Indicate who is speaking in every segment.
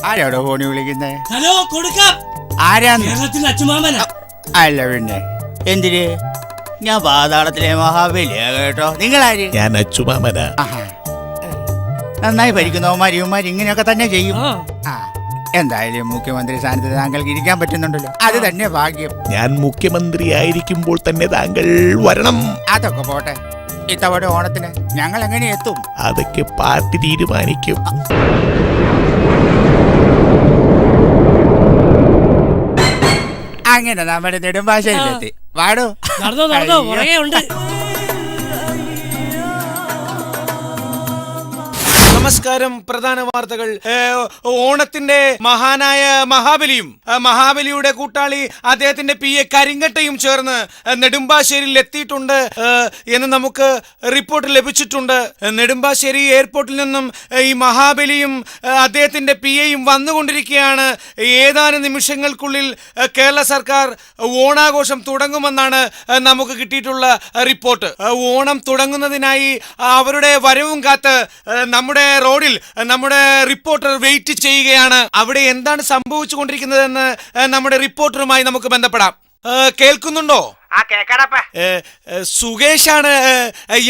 Speaker 1: ആരാടോ ഫോണിൽ വിളിക്കുന്നേ?
Speaker 2: ഹലോ കൊടുക്കാം.
Speaker 1: ആരാന്ന്?
Speaker 2: കേരളത്തിലെ അച്ചുമാമനാ.
Speaker 1: അല്ല പിന്നെ എന്തിന്? ഞാൻ പാതാളത്തിലെ മഹാബലിയാ കേട്ടോ. നിങ്ങളാര്?
Speaker 3: ഞാൻ അച്ചുമാമനാ.
Speaker 1: നന്നായി ഭരിക്കുന്നവന്മാർ ഇവന്മാർ ഇങ്ങനെയൊക്കെ തന്നെ ചെയ്യും.
Speaker 2: ആ.
Speaker 1: എന്തായാലും മുഖ്യമന്ത്രി സ്ഥാനത്ത് താങ്കൾക്ക് ഇരിക്കാൻ പറ്റുന്നുണ്ടല്ലോ, അത് തന്നെ ഭാഗ്യം.
Speaker 3: ഞാൻ മുഖ്യമന്ത്രി ആയിരിക്കുമ്പോൾ തന്നെ താങ്കൾ വരണം.
Speaker 1: അതൊക്കെ പോട്ടെ, ഇത്തവണ ഓണത്തിന് ഞങ്ങൾ എങ്ങനെ എത്തും?
Speaker 3: അതൊക്കെ പാർട്ടി തീരുമാനിക്കും.
Speaker 1: അങ്ങനെ നമ്മുടെ നെടുമ്പാശ്ശേരിയിലെത്തി. വാടോ.
Speaker 2: നടന്നോ പുറകെ ഉണ്ട്.
Speaker 4: നമസ്കാരം. പ്രധാന വാർത്തകൾ. ഓണത്തിന്റെ മഹാനായ മഹാബലിയുടെ കൂട്ടാളി അദ്ദേഹത്തിന്റെ PA കരിങ്കട്ടയും ചേർന്ന് നെടുമ്പാശ്ശേരിയിൽ എത്തിയിട്ടുണ്ട് എന്ന് നമുക്ക് റിപ്പോർട്ട് ലഭിച്ചിട്ടുണ്ട്. നെടുമ്പാശ്ശേരി എയർപോർട്ടിൽ നിന്നും ഈ മഹാബലിയും അദ്ദേഹത്തിന്റെ PAയും വന്നുകൊണ്ടിരിക്കുകയാണ്. ഏതാനും നിമിഷങ്ങൾക്കുള്ളിൽ കേരള സർക്കാർ ഓണാഘോഷം തുടങ്ങുമെന്നാണ് നമുക്ക് കിട്ടിയിട്ടുള്ള റിപ്പോർട്ട്. ഓണം തുടങ്ങുന്നതിനായി അവരുടെ വരവും കാത്ത് നമ്മുടെ റോഡിൽ നമ്മുടെ റിപ്പോർട്ടർ വെയിറ്റ് ചെയ്യുകയാണ്. അവിടെ എന്താണ് സംഭവിച്ചു കൊണ്ടിരിക്കുന്നതെന്ന് നമ്മുടെ റിപ്പോർട്ടറുമായി നമുക്ക് ബന്ധപ്പെടാം. കേൾക്കുന്നുണ്ടോ? സുകേഷാണ്.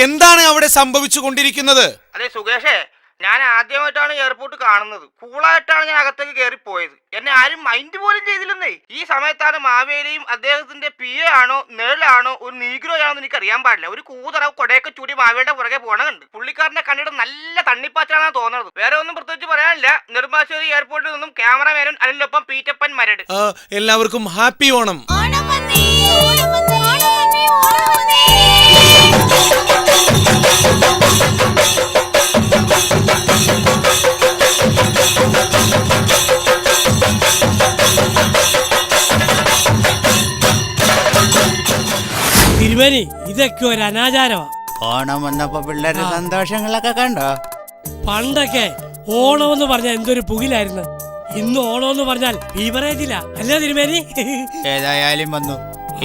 Speaker 4: എന്താണ് അവിടെ സംഭവിച്ചു കൊണ്ടിരിക്കുന്നത്?
Speaker 5: അതെ സുകേഷേ, ഞാൻ ആദ്യമായിട്ടാണ് എയർപോർട്ട് കാണുന്നത്. കൂളായിട്ടാണ് ഞാൻ അകത്തേക്ക് കയറിപ്പോയത്. എന്നെ ആരും മൈൻഡ് പോലും ചെയ്തില്ലെന്നേ. ഈ സമയത്താണ് മാവേലിയും അദ്ദേഹത്തിന്റെ PA ആണോ നേളാണോ ഒരു നീഗ്രോ ആണോ എന്ന് എനിക്ക് അറിയാൻ പാടില്ല, ഒരു കൂതറ കൊടയൊക്കെ ചൂടി മാവേലിയുടെ പുറകെ പോണുണ്ട്. പുള്ളിക്കാരനെ കണ്ടിട്ട് നല്ല തണ്ണിപ്പാച്ചാണെന്നാണ് തോന്നുന്നത്. വേറെ ഒന്നും പ്രത്യേകിച്ച് പറയാനില്ല. നെടുമ്പാശ്ശേരി എയർപോർട്ടിൽ നിന്നും ക്യാമറമാനും അതിനൊപ്പം പീറ്റപ്പൻ മരട്.
Speaker 4: എല്ലാവർക്കും ഹാപ്പി ഓണം.
Speaker 2: തിരുമേനി, ഇതൊക്കെ ഒരു അനാചാരമാ.
Speaker 1: ഓണം വന്നപ്പോ പിള്ളേരുടെ സന്തോഷങ്ങളൊക്കെ കണ്ടോ?
Speaker 2: പണ്ടൊക്കെ ഓണം എന്ന് പറഞ്ഞാൽ എന്തൊരു പുകിലായിരുന്നു. ഇന്ന് ഓണം എന്ന് പറഞ്ഞാൽ ബീവറേജില്ല, അല്ല തിരുമേനി?
Speaker 1: ഏതായാലും വന്നു,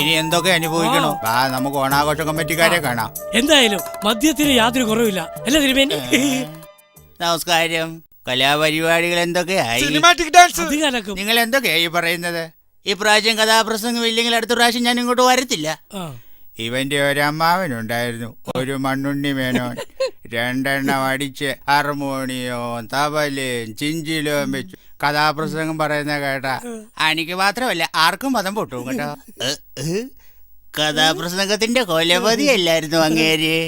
Speaker 1: ഇനി എന്തൊക്കെ അനുഭവിക്കണോ? നമുക്ക് ഓണാഘോഷ കമ്മിറ്റിക്കാരെ കാണാം.
Speaker 2: എന്തായാലും മദ്യത്തിന് യാതൊരു കുറവില്ല, അല്ല തിരുമേനി?
Speaker 1: നമസ്കാരം. കലാപരിപാടികൾ എന്തൊക്കെയായി? നിങ്ങൾ എന്തൊക്കെയായി പറയുന്നത്? ഈ പ്രാവശ്യം കഥാപ്രസംഗം ഇല്ലെങ്കിൽ അടുത്ത പ്രാവശ്യം ഞാൻ ഇങ്ങോട്ട് വരത്തില്ല. ഇവന്റെ ഒരു അമ്മാവനുണ്ടായിരുന്നു, ഒരു മണ്ണുണ്ണി മേനോൻ. 2 എണ്ണം അടിച്ച് ഹാർമോണിയവും തബലയും ചിഞ്ചിലും വെച്ചു കഥാപ്രസംഗം പറയുന്ന കേട്ടാ എനിക്ക് മാത്രമല്ല ആർക്കും മതം പൊട്ടും കേട്ടോ. കഥാപ്രസംഗത്തിന്റെ കൊലപതിയല്ലായിരുന്നു അങ്ങേര്.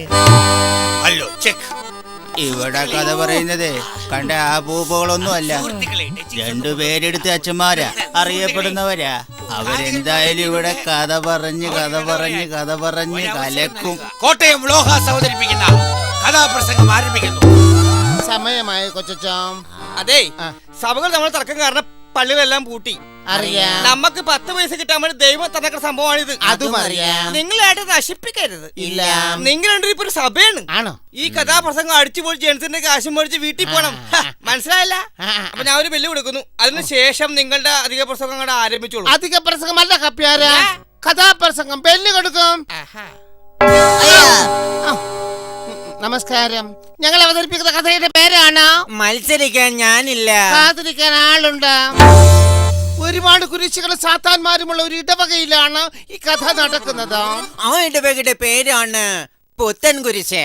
Speaker 1: ഇവിടെ കഥ പറയുന്നത് കണ്ട ആ പൂപ്പുകളൊന്നും അല്ല. 2 പേരെടുത്ത് അച്ഛന്മാരാ, അറിയപ്പെടുന്നവരാ. അവരെന്തായാലും ഇവിടെ കഥ പറഞ്ഞ് കലക്കും.
Speaker 4: കോട്ടയം വ്ലോഹാസ് അവതരിപ്പിക്കുന്ന കഥാപ്രസംഗം ആരംഭിക്കുന്നു.
Speaker 5: സമയമായ കൊച്ചാം.
Speaker 4: അതെ, സഭകൾ നമ്മൾ തർക്കം കാരണം പള്ളികളെല്ലാം പൂട്ടി.
Speaker 5: അറിയാം.
Speaker 4: നമുക്ക് 10 പൈസ കിട്ടാൻ വേണ്ടി ദൈവം തന്ന സംഭവമാണിത്.
Speaker 5: അതും അറിയാം.
Speaker 4: നിങ്ങളായിട്ട് നശിപ്പിക്കരുത്.
Speaker 5: ഇല്ല,
Speaker 4: നിങ്ങൾ ഇപ്പൊ ഒരു സഭയാണ്.
Speaker 5: ആണോ?
Speaker 4: ഈ കഥാപ്രസംഗം അടിച്ചുപോയി ജെൻസിന്റെ കാശും മേടിച്ച് വീട്ടിൽ പോകണം. മനസ്സിലായല്ല? അപ്പൊ ഞാൻ ഒരു ബില്ല് കൊടുക്കുന്നു. അതിനുശേഷം നിങ്ങളുടെ അധിക പ്രസംഗം ആരംഭിച്ചോളൂ.
Speaker 5: അധിക പ്രസംഗമല്ല കപ്പ്യാര, കഥാപ്രസംഗം. ബെല്ല് കൊടുക്കും. നമസ്കാരം. ഞങ്ങൾ അവതരിപ്പിക്കുന്ന കഥയുടെ പേരാണ്
Speaker 4: മത്സരിക്കാൻ ഞാനില്ല,
Speaker 5: കാത്തിരിക്കാൻ ആളുണ്ട്. ഒരുപാട് കുരിശുകളും സാത്താന്മാരുമുള്ള ഒരു ഇടവകയിലാണ് ഈ കഥ നടക്കുന്നത്.
Speaker 6: ആ ഇടവകയുടെ പേരാണ് പുത്തൻകുരിശ്.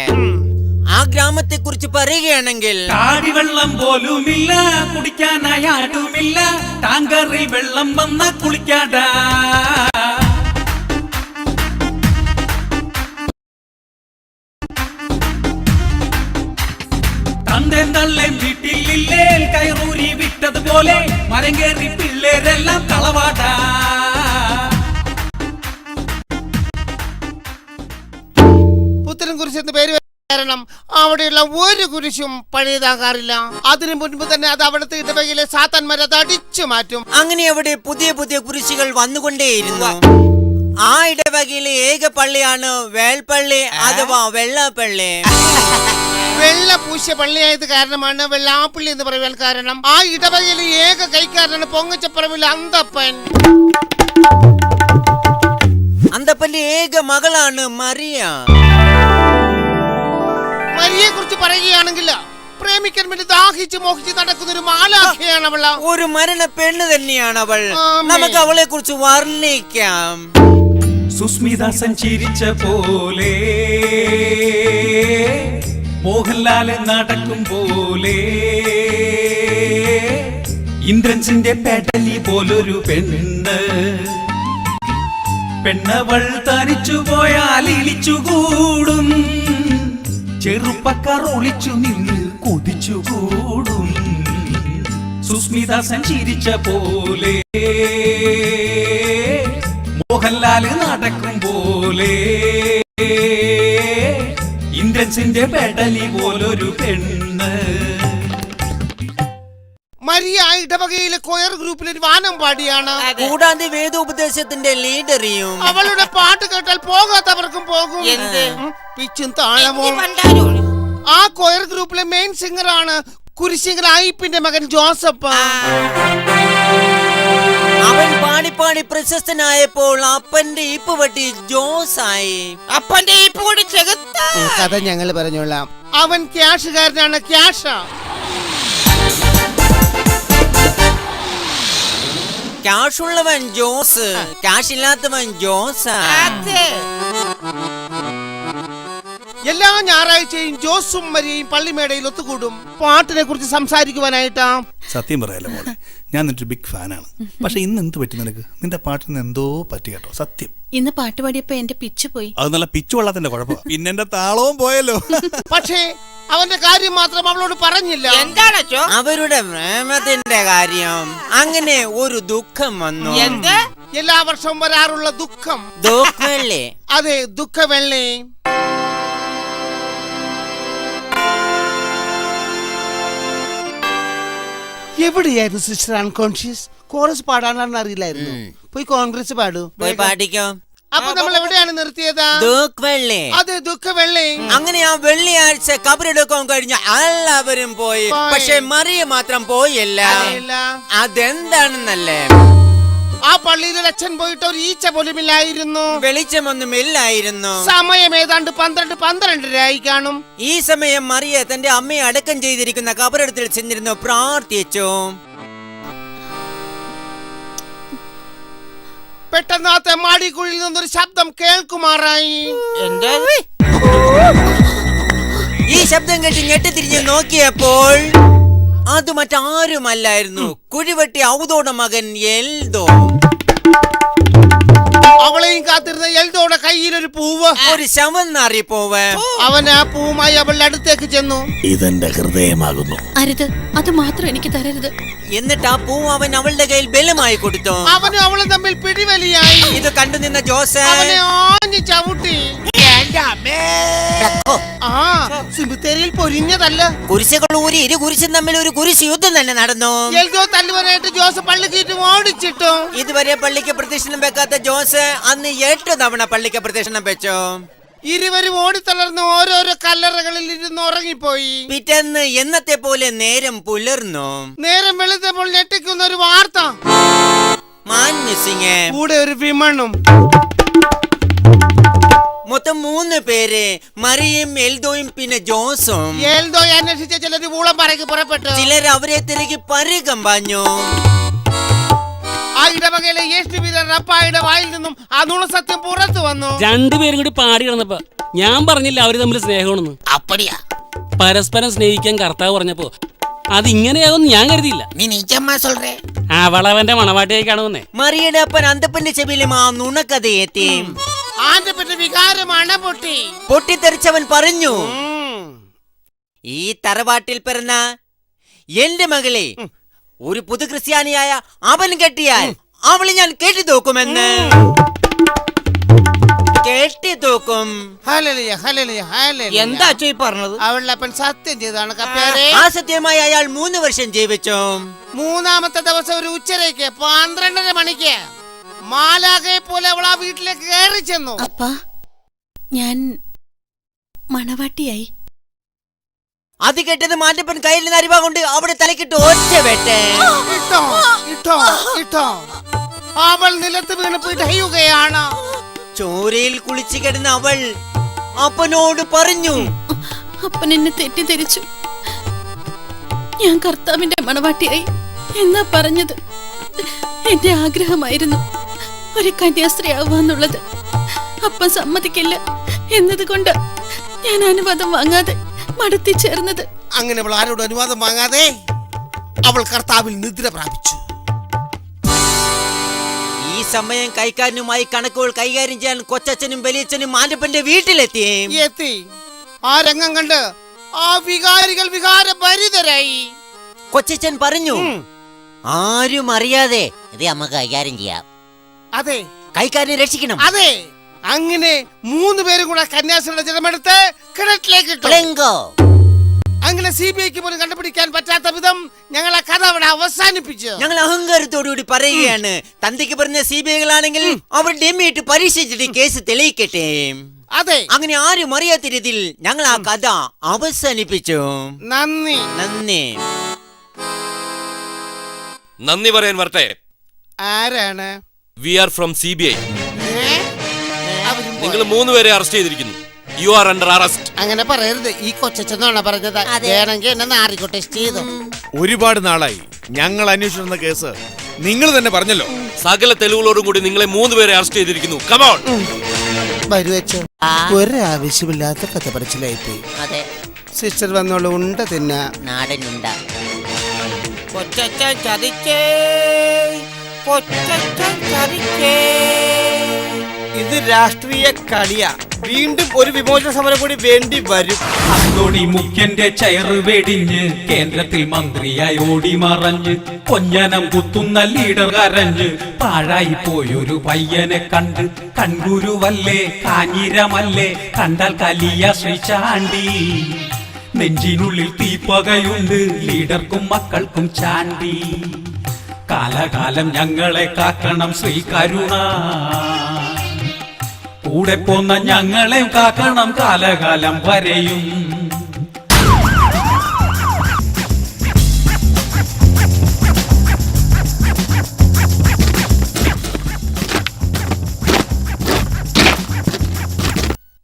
Speaker 6: ആ ഗ്രാമത്തെ കുറിച്ച് പറയുകയാണെങ്കിൽ
Speaker 7: കാടിവെള്ളം പോലുമില്ല, കുടിക്കാനായി ആരുമില്ല, ടാങ്കറിൽ വെള്ളം വന്ന കുളിക്കാടാ. തന്തേം തള്ളേം വീട്ടിലില്ലേ, കയറൂരി വിട്ടതുപോലെ മരം കയറി പിള്ളേരെല്ലാം കളവാടാ.
Speaker 5: പുത്തൻ കുരിശ് എന്ന് പേര് കാരണം അവിടെയുള്ള ഒരു കുരിശും പഴയതാകാറില്ല. അതിനു മുൻപ് തന്നെ അത് അവിടുത്തെ ഇടവകയിലെ സാത്താന്മാരെ അത് അടിച്ചു മാറ്റും.
Speaker 6: അങ്ങനെ അവിടെ പുതിയ പുതിയ കുരിശുകൾ വന്നുകൊണ്ടേയിരുന്നു. ആ ഇടവകയിലെ ഏക പള്ളിയാണ് വേൽപ്പള്ളി അഥവാ വെള്ളാപ്പള്ളി.
Speaker 5: വെള്ള പൂശ പള്ളിയായത് കാരണമാണ് വെള്ളാപ്പള്ളി എന്ന് പറയാൻ കാരണം. ആ ഇടവകയിലെ ഏക കൈക്കാരനാണ് പൊങ്ങച്ചപ്പറമ്പിലെ അന്തപ്പൻ.
Speaker 6: അന്തപ്പന്റെ ഏക മകളാണ് മറിയ.
Speaker 5: മരിയെ കുറിച്ച് പറയുകയാണെങ്കിൽ
Speaker 8: പ്രേമിക്കാൻ വേണ്ടി ദാഹിച്ച് മോഹിച്ച് നടക്കുന്ന ഒരു മാലാഖയാണ് അവൾ.
Speaker 6: ഒരു മരണ പെണ്ണ് തന്നെയാണ് അവൾ.
Speaker 8: ആമേൻ.
Speaker 6: നമുക്ക് അവളെ കുറിച്ച് വർണ്ണിക്കാം.
Speaker 7: സുസ്മിത സഞ്ചരിച്ച പോലെ മോഹൻലാല് നടക്കും പോലെ ഇന്ദ്രൻസിന്റെ പെടലി പോലൊരു പെണ്ണ്. പെണ്ണവൾ തനിച്ചു പോയാൽ ഇളിച്ചുകൂടും, ചെറുപ്പക്കാർ ഒളിച്ചു നിന്ന് കൊതിച്ചുകൂടും. സുസ്മിത സഞ്ചരിച്ച പോലെ മോഹൻലാല് നടക്കും പോലെ ഇന്ദ്രൻസിന്റെ പെടലി പോലൊരു പെണ്ണ്.
Speaker 8: മരിയ ഇടവകയിലെ കൊയർ ഗ്രൂപ്പിലെ ഒരു വാനം പാടിയാണ്.
Speaker 6: കൂടാതെ വേദോപദേശത്തിന്റെ ലീഡറിയും.
Speaker 8: അവളുടെ പാട്ട് കേട്ടാൽ പോകാത്തവർക്കും പോകും. പിച്ചും താളവും. ആ കൊയർ ഗ്രൂപ്പിലെ മെയിൻ സിംഗറാണ് കുരിശിങ്കർ ആയിപ്പിന്റെ മകൻ ജോസഫ്.
Speaker 6: അവൻ പാടി പാടി പ്രശസ്തനായപ്പോൾ അപ്പന്റെ ഇപ്പ് വട്ടി ജോസായി.
Speaker 4: അപ്പന്റെ ഇപ്പ് കൂടി
Speaker 8: കഥ ഞങ്ങൾ പറഞ്ഞോളാം. അവൻ ക്യാഷുകാരനാണ്. ക്യാഷ്
Speaker 6: ക്യാഷുള്ളവൻ ജോസ്, ക്യാഷ് ഇല്ലാത്തവൻ ജോസ്.
Speaker 8: എല്ലാ ഞായറാഴ്ചയും ജോസും മരിയയും പള്ളിമേടയിൽ ഒത്തുകൂടും പാട്ടിനെ കുറിച്ച് സംസാരിക്കുവാനായിട്ടാ.
Speaker 3: സത്യം പറയാലോ മോളെ, ഞാൻ നിന്റെ ബിഗ് ഫാനാണ്. പക്ഷെ ഇന്ന് എന്ത് പറ്റി നിനക്ക്? നിന്റെ പാട്ടിന് എന്തോ പറ്റി കേട്ടോ, സത്യം.
Speaker 9: ഇന്ന് പാട്ട് പാടിയപ്പോ എന്റെ പിച്ച് പോയി.
Speaker 3: അത് നല്ല പിച്ചു കൊള്ളാത്തിന്റെ കുഴപ്പം. പിന്നെ എന്റെ താളവും പോയല്ലോ.
Speaker 8: പക്ഷേ അവന്റെ കാര്യം മാത്രം അവളോട് പറഞ്ഞില്ല.
Speaker 4: എന്താണോ
Speaker 6: അവരുടെ പ്രേമത്തിന്റെ കാര്യം. അങ്ങനെ ഒരു ദുഃഖം വന്നു.
Speaker 8: എല്ലാ വർഷവും വരാറുള്ള ദുഃഖം.
Speaker 6: ദുഃഖമല്ലേ?
Speaker 8: അതെ, ദുഃഖവെള്ളി. എവിടെയായിരുന്നു സിസ്റ്റർ അൺകോൺഷ്യസ്? കോറസ് പാടാനാണെന്ന് അറിയില്ലായിരുന്നു. പോയി കോൺഗ്രസ് പാടൂ.
Speaker 6: പോയി പാടിക്കോ.
Speaker 8: അപ്പൊ നമ്മൾ എവിടെയാണ് നിർത്തിയത്?
Speaker 6: ദുഃഖവെള്ളി.
Speaker 8: അതെ, ദുഃഖവെള്ളി.
Speaker 6: അങ്ങനെ ആ വെള്ളിയാഴ്ച കബറെടുക്കാൻ കഴിഞ്ഞ എല്ലാവരും പോയി. പക്ഷെ മറിയ മാത്രം പോയില്ല. അതെന്താണെന്നല്ലേ?
Speaker 8: ആ പള്ളിയിൽ ഒരു അച്ഛൻ പോയിട്ട് ഒരു ഈച്ച പോലും ഇല്ലായിരുന്നു.
Speaker 6: വെളിച്ചമൊന്നുമില്ലായിരുന്നു.
Speaker 8: സമയം ഏതാണ്ട് 12:12 കാണും.
Speaker 6: ഈ സമയം മറിയ തന്റെ അമ്മയെ അടക്കം ചെയ്തിരിക്കുന്ന കബറിടത്തിൽ ചെന്നിരുന്നു പ്രാർത്ഥിച്ചു.
Speaker 8: പെട്ടെന്ന് ആ തെമ്മാടിക്കുഴിയിൽ നിന്നൊരു ശബ്ദം കേൾക്കുമാറായി.
Speaker 6: ഈ ശബ്ദം കേട്ട് ഞെട്ടിത്തിരിഞ്ഞ് നോക്കിയപ്പോൾ അത് മറ്റാരുമല്ലായിരുന്നു, കുഴിവെട്ടി ഔദോടെ മകൻ എൽദോ.
Speaker 8: അവളെയും കാത്തിരുന്ന എൽദോയുടെ കയ്യിൽ ഒരു പൂവ്,
Speaker 6: ഒരു ശവന്നാറി പൂവ്.
Speaker 8: അവൻ ആ പൂവുമായി അവളുടെ അടുത്തേക്ക് ചെന്നു.
Speaker 3: ഇതെന്റെ ഹൃദയമാകുന്നു.
Speaker 9: അരുത്, അത് മാത്രം എനിക്ക് തരരുത്.
Speaker 6: എന്നിട്ട് ആ പൂവ് അവൻ അവളുടെ കയ്യിൽ ബലമായി കൊടുത്തു.
Speaker 8: അവനും അവളും തമ്മിൽ പിടിവലിയായി.
Speaker 6: ഇത് കണ്ടു നിന്ന ജോസ്
Speaker 8: അവനെ ആഞ്ഞു ചവിട്ടി. സിമിത്തേരിയിൽ പൊരിഞ്ഞതല്ല,
Speaker 6: കുരിശുകൾ ഊരി ഇരു കുരിശും തമ്മിൽ ഒരു കുരിശ് യുദ്ധം തന്നെ നടന്നു.
Speaker 8: എൽദോ തല്ലുവാനായിട്ട് ജോസ് പള്ളിക്ക് ചുറ്റും ഓടിച്ചിട്ടു.
Speaker 6: ഇതുവരെ പള്ളിക്ക് പ്രദക്ഷിണം വെക്കാത്ത ജോസ് അന്ന് 8 തവണ പള്ളിക്ക് പ്രദക്ഷിണം വെച്ചു.
Speaker 8: ഇരുവരും ഓടിത്തളർന്ന് ഓരോരോ കല്ലറകളിൽ ഇരുന്ന് ഉറങ്ങിപ്പോയി.
Speaker 6: പിറ്റേന്ന് എന്നത്തെ പോലെ നേരം പുലർന്നു.
Speaker 8: നേരം വെളുത്തപ്പോൾ ഞെട്ടിക്കുന്ന ഒരു വാർത്ത.
Speaker 6: മാൻ മിസ്സിങ്.
Speaker 8: കൂടെ ഒരു വിമണും.
Speaker 6: മൊത്തം 3 പേര്, മറിയയും എൽദോയും പിന്നെ ജോസും.
Speaker 8: എൽദോയെ അന്വേഷിച്ച ചിലര് ഊളംപാറയ്ക്ക് പുറപ്പെട്ടു.
Speaker 6: ചിലർ അവരെ തിരക്കി പരുകം പാഞ്ഞു.
Speaker 8: ആ ഇടവകയിലെ യേശുവീരൻ റപ്പായുടെ വായിൽ നിന്നും ആ നുണസത്യം പുറത്തു വന്നു.
Speaker 2: രണ്ടുപേരും കൂടി പാടി കിടന്നപ്പോ ഞാൻ പറഞ്ഞില്ല അവര് തമ്മിൽ സ്നേഹമാണെന്ന്.
Speaker 1: അപ്പടിയാ
Speaker 2: പരസ്പരം സ്നേഹിക്കാൻ കർത്താവ് പറഞ്ഞപ്പോ അതിങ്ങനെയാകും ഞാൻ കരുതിയില്ല.
Speaker 1: നീ നീച്ചമ്മ സൊല്ലേ.
Speaker 2: അവളവന്റെ മണവാട്ടിയായി കാണുന്നേ.
Speaker 6: മറിയുടെ അപ്പൻ അന്തപ്പന്റെ ചെവിയിലും ആ നുണക്കഥ എത്തി.
Speaker 8: ആന്റെ പറ്റി വികാരമാണ് പൊട്ടി.
Speaker 6: പൊട്ടിത്തെറിച്ചവൻ പറഞ്ഞു, ഈ തറവാട്ടിൽ പിറന്ന എന്റെ മകളെ ഒരു പുതു ക്രിസ്ത്യാനിയായ അവൻ കെട്ടിയാൽ അവളെ ഞാൻ കെട്ടിത്തൂക്കുമെന്ന്. കെട്ടിത്തൂക്കും.
Speaker 4: എന്താ ഈ പറഞ്ഞത്?
Speaker 8: അവളുടെ അപ്പൻ സത്യം ചെയ്താണ് കപ്പേരെ.
Speaker 6: ആ സത്യമായി അയാൾ 3 വർഷം ജീവിച്ചു.
Speaker 8: 3-ാമത്തെ ദിവസം ഒരു ഉച്ചരയ്ക്ക് 12:30 മണിക്ക് മാലാഖയെ പോലെ അവൾ ആ വീട്ടിലേക്ക് കയറി ചെന്നു.
Speaker 9: അപ്പാ, ഞാൻ മണവാട്ടിയായി.
Speaker 6: അത് കേട്ടത് മാറ്റപ്പൻ കയ്യിൽ നിന്ന് അരിവാ കൊണ്ട് അവിടെ തലക്കിട്ട് ഒറ്റ വെട്ട്.
Speaker 8: ഇട്ടോ അവൾ നിലത്ത് വീണ് പിടയുകയാണ്.
Speaker 6: ചോരയിൽ കുളിച്ചു കിടന്ന അവൾ അപ്പനോട് പറഞ്ഞു,
Speaker 9: അപ്പൻ എന്നെ തെറ്റിദ്ധരിച്ചു. ഞാൻ കർത്താവിന്റെ മണവാട്ടിയായി എന്നാ പറഞ്ഞത്. എന്റെ ആഗ്രഹമായിരുന്നു ഒരു കന്യാസ്ത്രീ ആവാന്നുള്ളത്. അപ്പം സമ്മതിക്കില്ല എന്നതുകൊണ്ട് ഞാൻ അനുവാദം വാങ്ങാതെ മടത്തി ചേർന്നത്.
Speaker 8: അങ്ങനെ അവൾ ആരോട് അനുവാദം വാങ്ങാതെ അവൾ കർത്താവിൽ നിദ്ര പ്രാപിച്ചു.
Speaker 6: ഈ സമയം കൈക്കാരനുമായി കണക്കുകൾ കൈകാര്യം ചെയ്യാൻ കൊച്ചച്ഛനും വലിയച്ഛനും മാൻ്റപ്പന്റെ വീട്ടിലെത്തി.
Speaker 8: ആ രംഗം കണ്ട് ആ വികാരികൾ വികാരഭരിതരായി.
Speaker 6: കൊച്ചച്ഛൻ പറഞ്ഞു, ആരും അറിയാതെ ഇത് നമുക്ക് കൈകാര്യം ചെയ്യാം.
Speaker 8: അതെ,
Speaker 6: കൈക്കാരനെ രക്ഷിക്കണം.
Speaker 8: അതെ. അങ്ങനെ 3 പേരും കൂടെ കന്യാസ്ത്രീയുടെ ജലമെടുത്ത് കിണറ്റിലേക്ക് ഇട്ടു. അങ്ങനെ CBIക്ക് പോലും കണ്ടുപിടിക്കാൻ പറ്റാത്ത വിധം ഞങ്ങൾ ആ കഥ അവിടെ അവസാനിപ്പിച്ചു.
Speaker 6: ഞങ്ങൾ അഹങ്കാരത്തോടുകൂടി പറയുകയാണ്, തന്തയ്ക്ക് പറഞ്ഞ CBIകളാണെങ്കിൽ അവർ ഡെമ്മിയിട്ട് പരീക്ഷിച്ചിട്ട് കേസ് തെളിയിക്കട്ടെ.
Speaker 8: അതെ,
Speaker 6: അങ്ങനെ ആരും അറിയാത്ത രീതിയിൽ ഞങ്ങൾ ആ കഥ അവസാനിപ്പിച്ചു.
Speaker 8: നന്ദി.
Speaker 6: നന്ദി
Speaker 10: നന്ദി പറയാൻ വരട്ടെ.
Speaker 8: ആരാണ്?
Speaker 10: We are from CBI. നിങ്ങൾ 3 പേരെ അറസ്റ്റ് ചെയ്തിരിക്കുന്നു. You are under arrest.
Speaker 8: അങ്ങനെ പറയരുത്. ഈ കൊച്ചെന്നാണ് പറഞ്ഞത്. വേണമെങ്കിൽ എന്നെ നാറിക്കോ ടെസ്റ്റ് ചെയ്തു.
Speaker 11: ഒരുപാട് നാളായി ഞങ്ങൾ അന്വേഷിച്ചിരുന്ന കേസ് നിങ്ങൾ തന്നെ പറഞ്ഞല്ലോ.
Speaker 10: സകല തെളിവുകളോടും കൂടി നിങ്ങളെ 3 പേരെ അറസ്റ്റ് ചെയ്തിരിക്കുന്നു. Come on.
Speaker 8: വരുവച്ചോ, ഒരാവശ്യമില്ലാത്ത കഥ പറച്ചിലായിപ്പോയി. സിസ്റ്റർ വന്നോളൂ, ഉണ്ട തിന്ന
Speaker 6: നാടനുണ്ട.
Speaker 4: കൊച്ചച്ഛൻ ചതിച്ചേ, കൊച്ചച്ഛൻ ചതിച്ചേ. ഇത് രാഷ്ട്രീയ കളിയാ. വീണ്ടും ഒരു വിമോചന സമരം കൂടി വേണ്ടി വരും.
Speaker 7: അന്തോണി മുഖ്യന്റെ ചെയറ് വെടിഞ്ഞ് കേന്ദ്രത്തിൽ മന്ത്രിയായി ഓടി മറഞ്ഞ് കൊഞ്ഞനം കുത്തുന്ന ലീഡർ കരഞ്ഞ് പാഴായി പോയൊരു പയ്യനെ കണ്ട് കൺകുരുവല്ലേ കാഞ്ഞിരമല്ലേ കണ്ടാൽ കലിയ ശ്രീചാണ്ടി. നെഞ്ചിനുള്ളിൽ തീപ്പകയുണ്ട് ലീഡർക്കും മക്കൾക്കും ചാണ്ടി. കാലകാലം ഞങ്ങളെ കാക്കണം ശ്രീ കരുണ. കൂടെ പോന്ന ഞങ്ങളെ കാക്കണം കാലകാലം വരെയും.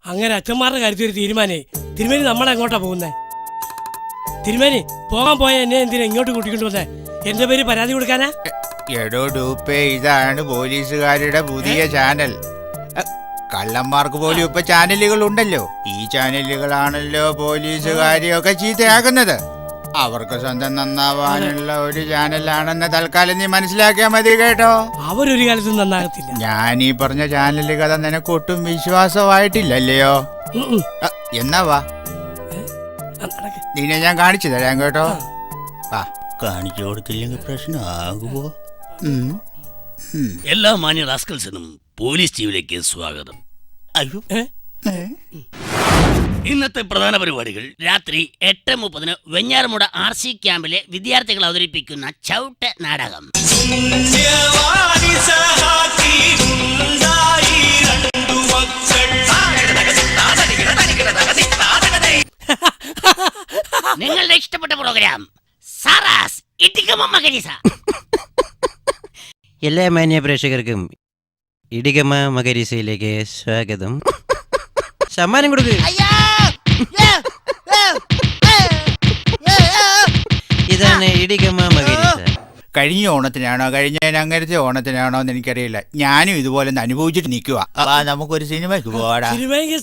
Speaker 2: അങ്ങനെ അച്ഛന്മാരുടെ കാര്യത്തിൽ ഒരു തീരുമാനേ. തിരുമേനി നമ്മളെങ്ങോട്ടാ പോകുന്നേ? തിരുമേനി പോകാൻ പോയ എന്നെ എന്തിനാ ഇങ്ങോട്ട് കൂട്ടിക്കൊണ്ട് വന്നേ? എന്റെ പേര് പരാതി കൊടുക്കാനാ?
Speaker 1: എടോ ഡൂപ്പേ, ഇതാണ് പോലീസുകാരുടെ പുതിയ ചാനൽ. കള്ളന്മാർക്ക് പോലും ഇപ്പൊ ചാനലുകൾ ഉണ്ടല്ലോ. ഈ ചാനലുകളാണല്ലോ പോലീസുകാരെയൊക്കെ ചീത്തയാക്കുന്നത്. അവർക്ക് സ്വന്തം നന്നാവാനുള്ള ഒരു ചാനലാണെന്ന് തൽക്കാലം നീ മനസ്സിലാക്കിയാൽ മതി കേട്ടോ.
Speaker 2: അവരൊരു കാലത്തും നന്നാകത്തില്ല.
Speaker 1: ഞാൻ ഈ പറഞ്ഞ ചാനൽ കഥ നിനക്കൊട്ടും വിശ്വാസമായിട്ടില്ലല്ലയോ? എന്നാ വാ, നിന്നെ ഞാൻ കാണിച്ചു തരാം കേട്ടോ. വാ, കാണിച്ചു കൊടുത്തില്ലെങ്കിൽ പ്രശ്നമാകുമോ?
Speaker 12: എല്ലാ മാന്യ റാസ്കൽസിനും പോലീസ് ടീമിലേക്ക് സ്വാഗതം.
Speaker 1: അയ്യോ,
Speaker 12: ഇന്നത്തെ പ്രധാന പരിപാടികൾ രാത്രി 8:30 വെഞ്ഞാറമൂട് RC ക്യാമ്പിലെ വിദ്യാർത്ഥികൾ അവതരിപ്പിക്കുന്ന ചവിട്ട് നാടകം. നിങ്ങളുടെ ഇഷ്ടപ്പെട്ട പ്രോഗ്രാം സാറാസ് ഇടിഗമ മഗരീസ.
Speaker 6: എല്ലാ മാന്യ പ്രേക്ഷകർക്കും ഇടിഗമ മഗരീസയിലേക്ക് സ്വാഗതം. സമ്മാനം കൊടുക്കുക. ഇതാണ് ഇടിഗമ മഗരീസ.
Speaker 1: കഴിഞ്ഞ ഓണത്തിനാണോ അങ്ങനത്തെ ഓണത്തിനാണോ എന്ന് എനിക്കറിയില്ല. ഞാനും ഇതുപോലെ അനുഭവിച്ചിട്ട് നിൽക്കുക. നമുക്കൊരു സിനിമയ്ക്ക് പോവാടാ.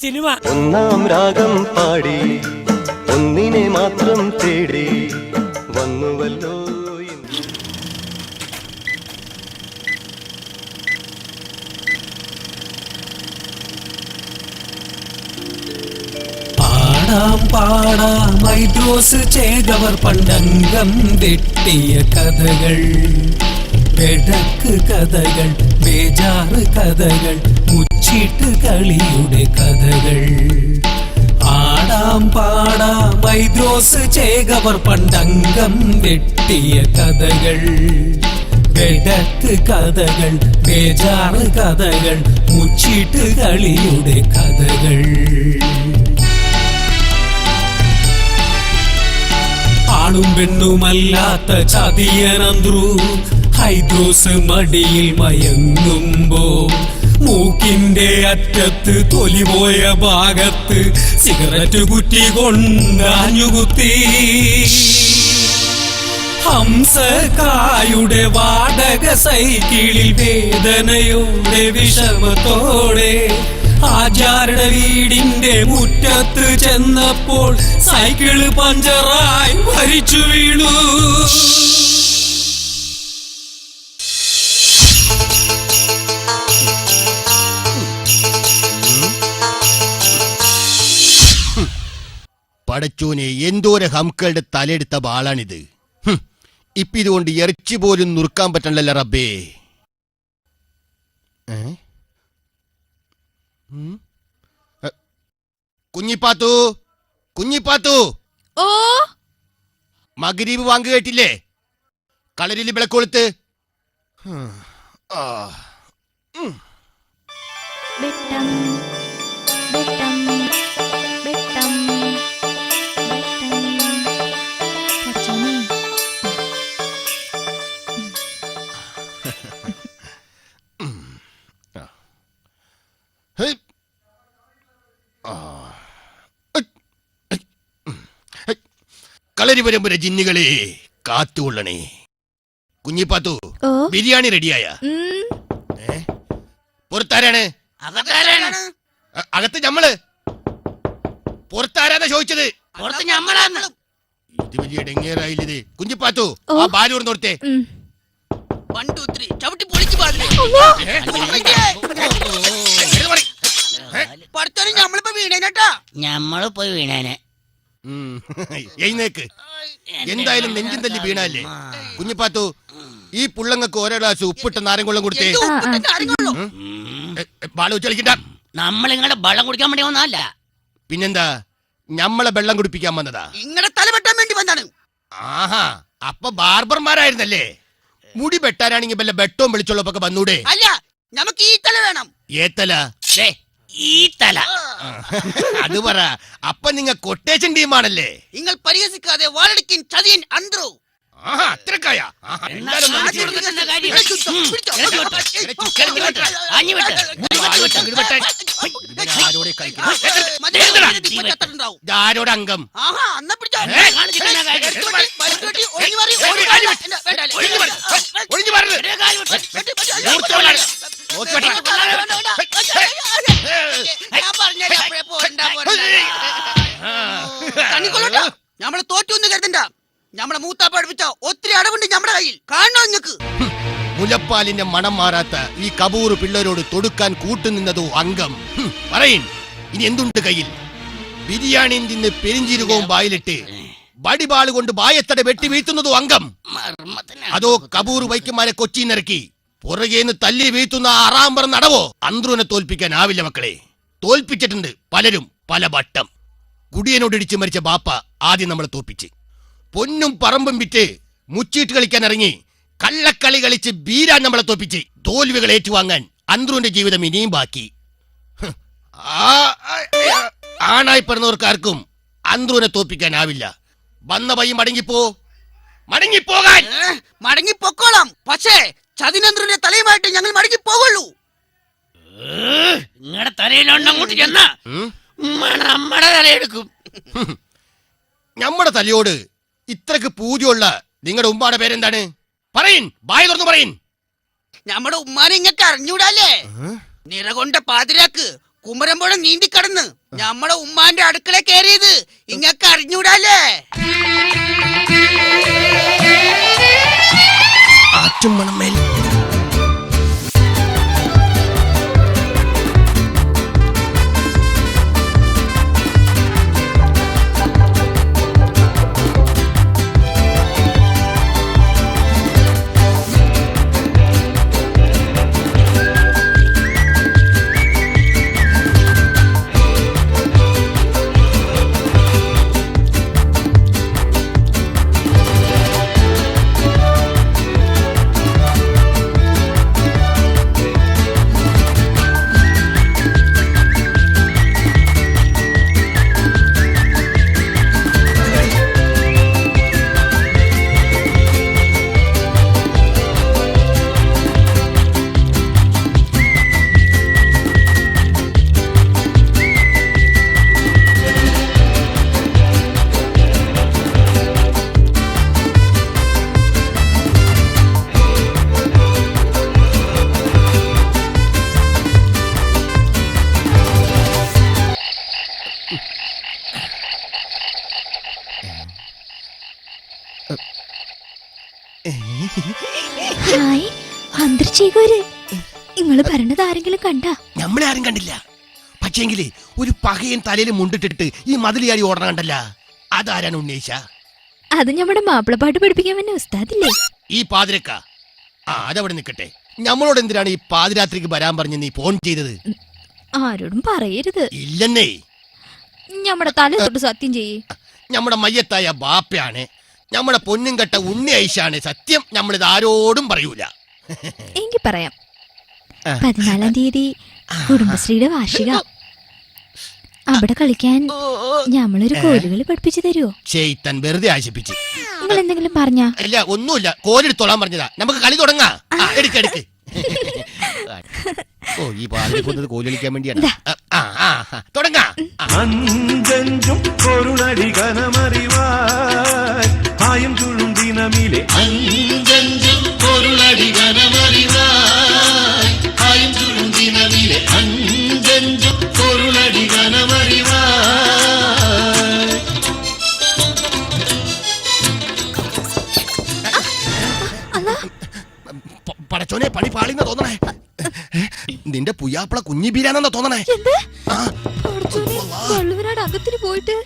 Speaker 2: സിനിമ
Speaker 13: ഒന്നാം രാഗം പാടി ഒന്നിനെ മാത്രം തേടി വന്നുവല്ലോ.
Speaker 7: പാടാം ഹൈദ്രോസ് ചേകവർ പണ്ടംഗം വെട്ടിയ കഥകൾ, വെടക്ക് കഥകൾ, ബേജാറ് കഥകൾ, മുച്ചിട്ട് കളിയുടെ കഥകൾ. ആടാം പാടാം ഹൈദ്രോസ് ചേകവർ പണ്ടംഗം വെട്ടിയ കഥകൾ, വെടക്ക് കഥകൾ, ബേജാറ് കഥകൾ, മുച്ചിട്ട് കളിയുടെ കഥകൾ. ആണും പെണ്ണുമല്ലാത്ത ചതിയനന്ത്രു ഹൈദ്രോസ് മടിയിൽ മയങ്ങുമ്പോ മൂക്കിന്റെ അറ്റത്ത് തൊലിപോയ ഭാഗത്ത് സിഗരറ്റ് കുറ്റി കൊണ്ടാഞ്ഞുകുത്തി. ഹംസക്കായുടെ വാടക സൈക്കിളിൽ വേദനയോടെ വിഷമത്തോടെ ആചാരുടെ വീടിന്റെ മുറ്റത്ത് ചെന്നപ്പോൾ സൈക്കിള് പഞ്ചറായി മരിച്ചു വീണു.
Speaker 14: പടച്ചോനെ, എന്തോരം ഹംക്കളുടെ തലയെടുത്ത ബാളാണിത്. ഇപ്പൊ ഇതുകൊണ്ട് ഇറച്ചി പോലും നുറുക്കാൻ പറ്റണല്ലോ റബ്ബേ. കുഞ്ഞിപ്പാത്തു, കുഞ്ഞിപ്പാത്തു,
Speaker 9: ഓ
Speaker 14: മഗ്‌രിബ് വാങ്ങ് കേട്ടില്ലേ? കളരിൽ വിളക്കൊളുത്ത്.
Speaker 15: ബെട്ടം ബെട്ടം ബെട്ടം
Speaker 14: കളരി പരമ്പര ജിന്നുകളെ കാത്തുകൊള്ളണേ. കുഞ്ഞിപ്പാത്തു, ബിരിയാണി റെഡിയായ? പുറത്താരാണ്? അകത്ത് ഞമ്മള്. പുറത്താരാന്നാ ചോദിച്ചത്? ഇത് വലിയ ഡെങ്ങേറായില്ലേ കുഞ്ഞിപ്പാത്തു? ആ ബാലൂർ നോർത്തെ
Speaker 12: ഞമ്മള് പോയി വീണേനെ.
Speaker 14: എഴുന്നേക്ക്. എന്തായാലും നെഞ്ചും തല്ലി വീണല്ലേ. കുഞ്ഞിപ്പാത്തു, ഈ പുള്ളങ്ങൾക്ക് ഓരോ ഗ്ലാസ് ഉപ്പിട്ട നാരങ്ങുള്ളം കൊടുത്തേ. ബാളു കളിക്കണ്ട.
Speaker 12: നമ്മളിങ്ങടെ വെള്ളം കുടിക്കാൻ വേണ്ടി വന്നല്ല.
Speaker 14: പിന്നെന്താ, ഞമ്മളെ വെള്ളം കുടിപ്പിക്കാൻ വന്നതാ?
Speaker 6: ഇങ്ങടെ തല വെട്ടാൻ വേണ്ടി വന്നാണ്.
Speaker 14: ആഹാ, അപ്പൊ ബാർബർമാരായിരുന്നല്ലേ? മുടി വെട്ടാനാണെങ്കിൽ വല്ല വെട്ടവും വെളിച്ചുള്ളപ്പൊക്കെ വന്നൂടെ?
Speaker 6: അല്ല, നമുക്ക് ഈ തല വേണം.
Speaker 14: ഏത്തല?
Speaker 12: ഈ തല.
Speaker 14: അത് പറ. അപ്പൊ നിങ്ങ കൊട്ടേഷൻ ടീമാണല്ലേ?
Speaker 6: നിങ്ങൾ പരിഹസിക്കാതെ വാളടിക്കിൻ ചതിയൻ അന്ത്രു.
Speaker 14: അത്രക്കായ ആരോട് അംഗം?
Speaker 6: നമ്മള് തോറ്റൊന്നും കരുതണ്ട. നമ്മളെ മൂത്താ പഠിപ്പിച്ച ഒത്തിരി അടവുണ്ട് നമ്മുടെ കയ്യിൽ. കാണണോ നിങ്ങക്ക്?
Speaker 14: മുലപ്പാലിന്റെ മണം മാറാത്ത ഈ കബൂർ പിള്ളേരോട് തൊടുക്കാൻ കൂട്ടുനിന്നതോ അംഗം. പറയിൻ, ഇനി എന്തുണ്ട് കയ്യിൽ? ബിരിയാണി തിന്ന് പെരിഞ്ചീരകവും ബായിലിട്ട് വടിപാള് കൊണ്ട് ബായത്തട വെട്ടി വീഴ്ത്തുന്നതോ അംഗം? അതോ കബൂർ വൈക്കന്മാരെ കൊച്ചിന്നിറക്കി പുറകേന്ന് തല്ലി വീഴ്ത്തുന്ന ആറാമ്പർ നടവോ? അന്ത്രുവിനെ തോൽപ്പിക്കാനാവില്ല മക്കളെ. തോൽപ്പിച്ചിട്ടുണ്ട് പലരും പല വട്ടം. കുടിയനോട് ഇടിച്ചു മരിച്ച ബാപ്പ ആദ്യം നമ്മളെ തോൽപ്പിച്ച്, പൊന്നും പറമ്പും വിറ്റ് മുച്ചീട്ട് കളിക്കാൻ ഇറങ്ങി കള്ളക്കളി കളിച്ച് ബീരാൻ നമ്മളെ തോൽപ്പിച്ച്. തോൽവികൾ ഏറ്റുവാങ്ങാൻ അന്ത്രുവിന്റെ ജീവിതം ഇനിയും ബാക്കി. ആണായി പറഞ്ഞവർക്കാർക്കും അന്ത്രുവിനെ തോൽപ്പിക്കാനാവില്ല. വന്ന പയ്യ മടങ്ങിപ്പോ. മടങ്ങിപ്പോകാൻ
Speaker 6: മടങ്ങിപ്പോക്കോളാം. പക്ഷേ ചതിനന്ത്രിന്റെ തലയുമായിട്ട് ഞങ്ങൾ മടങ്ങിപ്പോകുള്ളൂ.
Speaker 12: നിങ്ങളുടെ തലയിലൊന്നങ്ങോട്ട് ചെന്ന നമ്മുടെ തലയെടുക്കും.
Speaker 14: നമ്മുടെ തലയോട് ഇത്രക്ക് പൂജയുള്ള നിങ്ങളുടെ ഉമ്മാടെ പേരെന്താണ്? പറയിൻ, ബായ തുറന്നു പറയിൻ.
Speaker 6: നമ്മുടെ ഉമ്മാനെ ഇങ്ങക്ക് അറിഞ്ഞൂടല്ലേ? നിറകൊണ്ട പാതിരാക്ക് കുമരമ്പുഴം നീന്തിക്കടന്ന് നമ്മുടെ ഉമ്മാന്റെ അടുക്കള കയറിയത് ഇങ്ങക്ക് അറിഞ്ഞൂടല്ലേ?
Speaker 14: ആറ്റുമണമേൽ
Speaker 15: ഹായ് അന്തർച്ചേകൂര് നിങ്ങള് പറഞ്ഞത് ആരെങ്കിലും കണ്ടാ?
Speaker 14: നമ്മളെ ആരും കണ്ടില്ല. പക്ഷേങ്കില് ഒരു പകയൻ തലയിൽ മുണ്ടിട്ടിട്ട് ഈ മതിലിയാടി ഓടണ കണ്ടല്ല, അതാരാണ് ഉന്നയിച്ച?
Speaker 15: അത് നമ്മുടെ മാപ്പിളപ്പാട്ട് പഠിപ്പിക്കാൻ വന്ന ഉസ്താദില്ലേ?
Speaker 14: ഈ പാതിരക്ക. അതവിടെ നിക്കട്ടെ. നമ്മളോട് എന്തിനാണ് ഈ പാതിരാത്രിക്ക് വരാൻ പറഞ്ഞ് നീ ഫോൺ ചെയ്തത്?
Speaker 15: ആരോടും പറയരുത്.
Speaker 14: ഇല്ലെന്നേ.
Speaker 15: നമ്മുടെ തല തൊട്ട് സത്യം ചെയ്യേ.
Speaker 14: നമ്മുടെ മയ്യത്തായ ബാപ്പയാണ്, നമ്മുടെ പൊന്നും കെട്ട ഉണ്ണി ഐശാണ് സത്യം. നമ്മളിത് ആരോടും പറയൂല.
Speaker 15: എങ്കിൽ പറയാം. 14-ാം തീയതി കുടുംബശ്രീയുടെ വാർഷിക. അവിടെ കളിക്കാൻ ഞമ്മളൊരു കോലുകളി പഠിപ്പിച്ചു തരുമോ?
Speaker 14: ചെയ്തൻ വെറുതെ ആശിപ്പിച്ച്.
Speaker 15: നിങ്ങൾ എന്തെങ്കിലും പറഞ്ഞാ?
Speaker 14: ഇല്ല, ഒന്നുമില്ല. കോലെടുത്തോളാൻ പറഞ്ഞതാ. നമുക്ക് കളി തുടങ്ങാ. എടുക്കെടുക്ക്. ഓ, ഈ പാലിനെ കൊണ്ടത് കോല് കളിക്കാൻ വേണ്ടിയാണ്. തുടങ്ങാ.
Speaker 13: അഞ്ചഞ്ചും പൊരുളടി കനമറിവാൻ ആയും ചുഴും ദിനമിലെ അഞ്ചഞ്ചും പൊരുളടി കനമറിവാൻ ആയും ചുഴും ദിനമിലെ അഞ്ചഞ്ചും പൊരുളടി കനമറിവാൻ.
Speaker 14: പടച്ചോനെ, പണി പാളിന്ന തോന്നണേ. നിന്റെ പുയ്യാപ്പിള കുഞ്ഞി ബീരാനെന്നാ തോന്നണേ.
Speaker 15: വള്ളുവനാട് അകത്തിന് പോയിട്ട്